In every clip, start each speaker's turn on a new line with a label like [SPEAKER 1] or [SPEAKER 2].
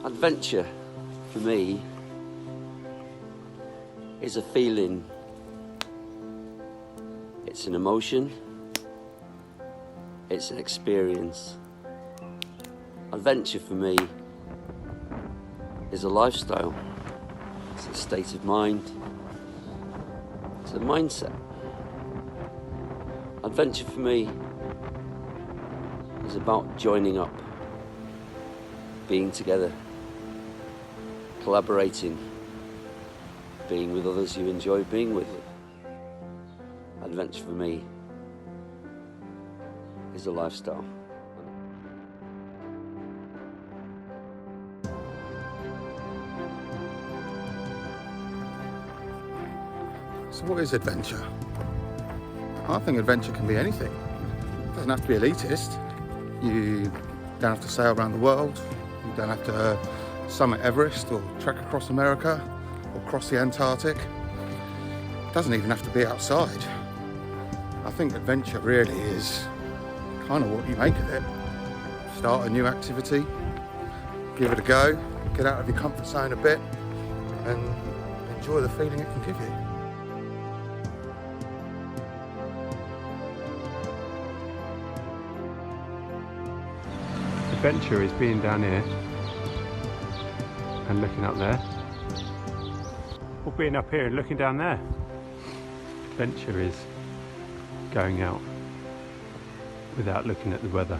[SPEAKER 1] Adventure, for me, is a feeling. It's an emotion. It's an experience. Adventure, for me, is a lifestyle. It's a state of mind. It's a mindset. Adventure, for me, is about joining up, being together, collaborating, being with others you enjoy being with. Adventure for me is a lifestyle.
[SPEAKER 2] So what is adventure? I think adventure can be anything. It doesn't have to be elitist. You don't have to sail around the world. You don't have to summit Everest or trek across America or cross the Antarctic. It doesn't even have to be outside. I think adventure really is kind of what you make of it. Start a new activity, give it a go, get out of your comfort zone a bit and enjoy the feeling it can give you.
[SPEAKER 3] Adventure is being down here and looking up there, or being up here and looking down there. Adventure is going out without looking at the weather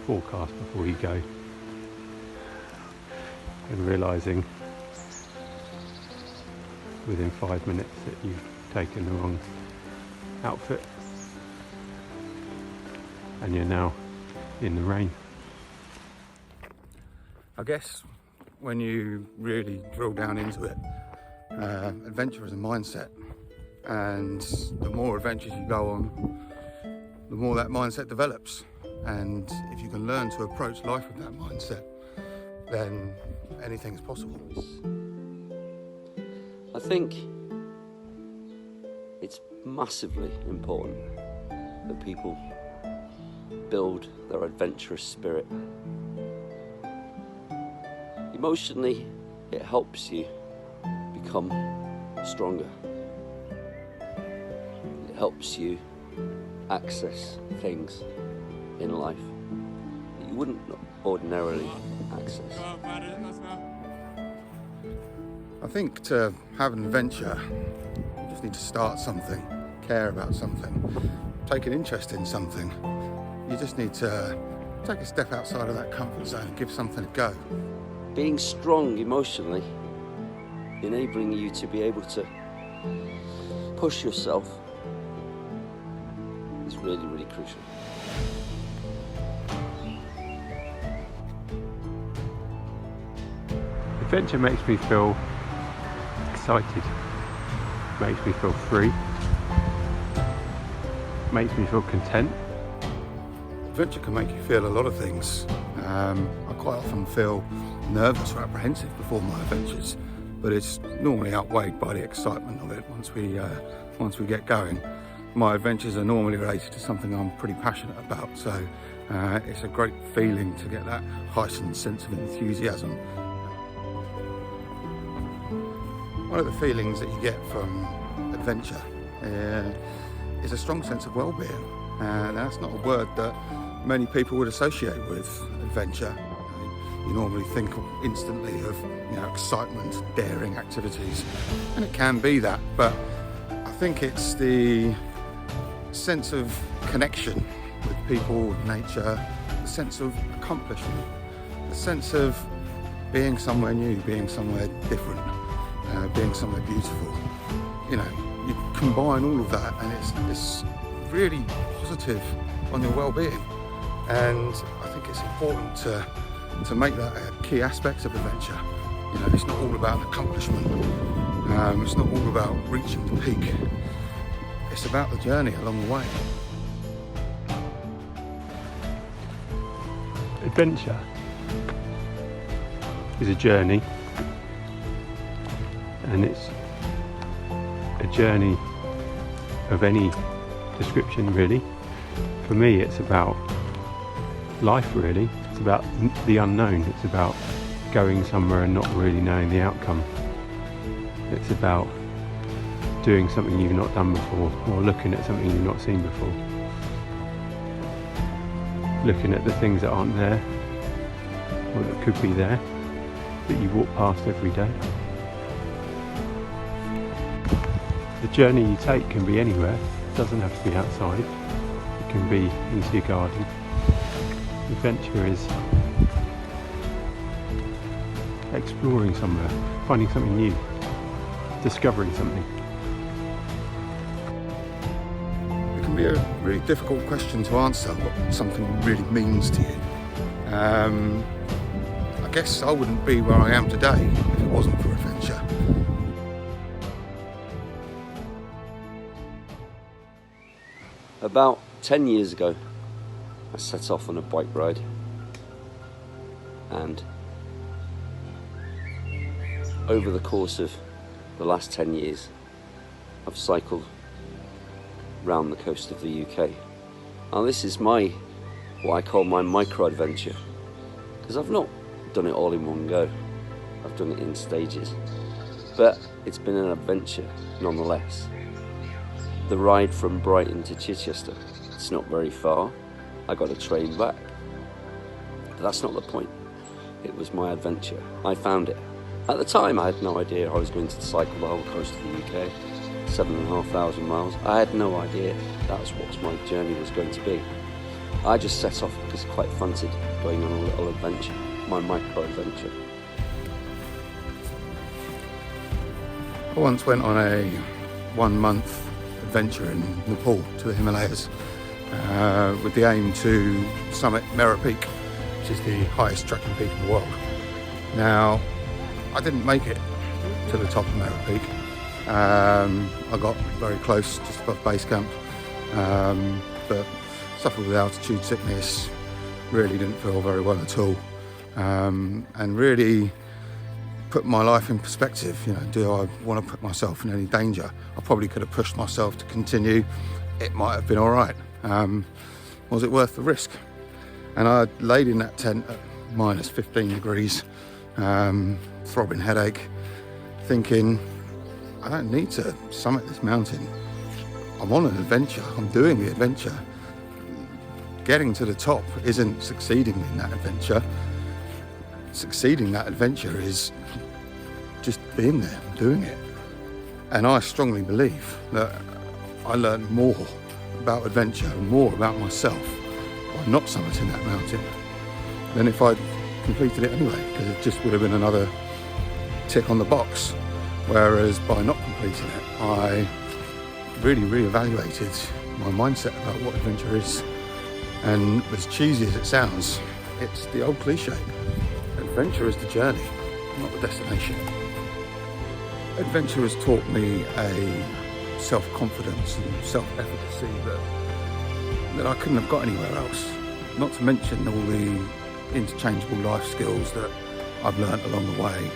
[SPEAKER 3] forecast before you go, and realising within 5 minutes that you've taken the wrong outfit and you're now in the rain.
[SPEAKER 2] I guess when you really drill down into it, adventure is a mindset, and the more adventures you go on, the more that mindset develops. And if you can learn to approach life with that mindset, then anything's possible.
[SPEAKER 1] I think it's massively important that people build their adventurous spirit. Emotionally, it helps you become stronger. It helps you access things in life that you wouldn't ordinarily access.
[SPEAKER 2] I think to have an adventure, you just need to start something, care about something, take an interest in something. You just need to take a step outside of that comfort zone and give something a go.
[SPEAKER 1] Being strong emotionally, enabling you to be able to push yourself, is really, really crucial.
[SPEAKER 3] Adventure makes me feel excited, makes me feel free, makes me feel content.
[SPEAKER 2] Adventure can make you feel a lot of things. I quite often feel nervous or apprehensive before my adventures, but it's normally outweighed by the excitement of it once we get going. My adventures are normally related to something I'm pretty passionate about, so it's a great feeling to get that heightened sense of enthusiasm. One of the feelings that you get from adventure is a strong sense of well-being, and that's not a word that many people would associate with adventure. You normally think instantly of, excitement, daring activities, and it can be that, but I think it's the sense of connection with people, nature, the sense of accomplishment, the sense of being somewhere new, being somewhere different, being somewhere beautiful. You combine all of that and it's really positive on your well-being. And I think it's important to make that a key aspect of adventure. It's not all about accomplishment. It's not all about reaching the peak. It's about the journey along the way.
[SPEAKER 3] Adventure is a journey, and it's a journey of any description really. For me, it's about life really. It's about the unknown. It's about going somewhere and not really knowing the outcome. It's about doing something you've not done before, or looking at something you've not seen before. Looking at the things that aren't there, or that could be there, that you walk past every day. The journey you take can be anywhere. It doesn't have to be outside. It can be into your garden. Adventure is exploring somewhere, finding something new, discovering something.
[SPEAKER 2] It can be a really difficult question to answer, what something really means to you. I guess I wouldn't be where I am today if it wasn't for adventure.
[SPEAKER 1] About 10 years ago, I set off on a bike ride, and over the course of the last 10 years, I've cycled round the coast of the UK. Now this is what I call my micro adventure, because I've not done it all in one go. I've done it in stages, but it's been an adventure nonetheless. The ride from Brighton to Chichester, it's not very far. I got a train back, but that's not the point. It was my adventure. I found it. At the time, I had no idea I was going to cycle the whole coast of the UK, 7,500 miles. I had no idea that's what my journey was going to be. I just set off because I quite fancied going on a little adventure, my micro adventure.
[SPEAKER 2] I once went on a 1 month adventure in Nepal to the Himalayas with the aim to summit Mera Peak, which is the highest trekking peak in the world. Now, I didn't make it to the top of Mera Peak. I got very close, just above base camp, but suffered with altitude sickness, really didn't feel very well at all, and really put my life in perspective. You know, do I want to put myself in any danger? I probably could have pushed myself to continue. It might have been all right. Was it worth the risk? And I laid in that tent at minus 15 degrees, throbbing headache, thinking, I don't need to summit this mountain. I'm on an adventure. I'm doing the adventure. Getting to the top isn't succeeding in that adventure. Succeeding that adventure is just being there, doing it. And I strongly believe that I learned more about adventure and more about myself by not summiting that mountain than if I'd completed it anyway, because it just would have been another tick on the box. Whereas by not completing it, I really reevaluated my mindset about what adventure is. And as cheesy as it sounds, it's the old cliche. Adventure is the journey, not the destination. Adventure has taught me a self-confidence and self-efficacy that I couldn't have got anywhere else. Not to mention all the interchangeable life skills that I've learnt along the way.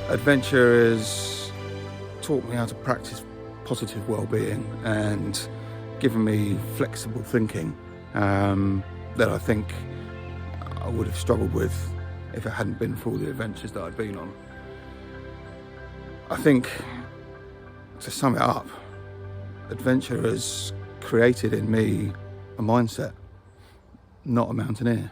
[SPEAKER 2] Adventure has taught me how to practice positive well-being and given me flexible thinking that I think I would have struggled with if it hadn't been for all the adventures that I'd been on. I think, to sum it up, adventure has created in me a mindset, not a mountaineer.